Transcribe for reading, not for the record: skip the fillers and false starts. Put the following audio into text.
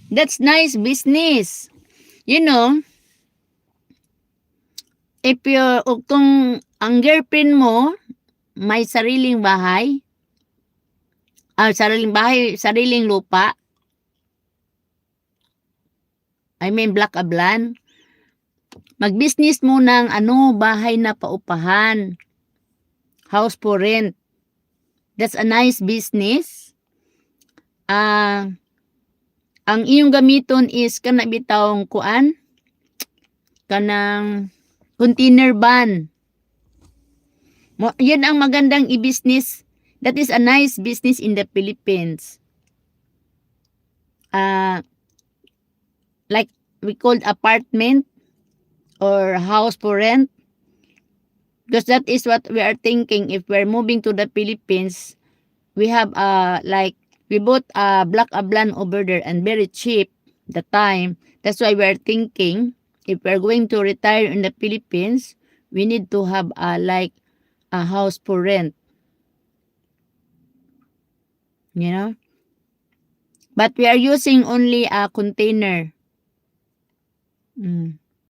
That's nice business. You know, if kung ang girlfriend mo may sariling bahay, sariling lupa, I mean black ablan, mag-business mo ng bahay na paupahan, house for rent. That's a nice business. Ang iyong gamiton is kana bitawng kuan, kanang container van. Yan ang magandang i-business. That is a nice business in the Philippines. Like we called apartment or house for rent. Because that is what we are thinking if we're moving to the Philippines. We have we bought a black ablan over there and very cheap the time. That's why we're thinking if we're going to retire in the Philippines, we need to have a house for rent. You know? But we are using only a container.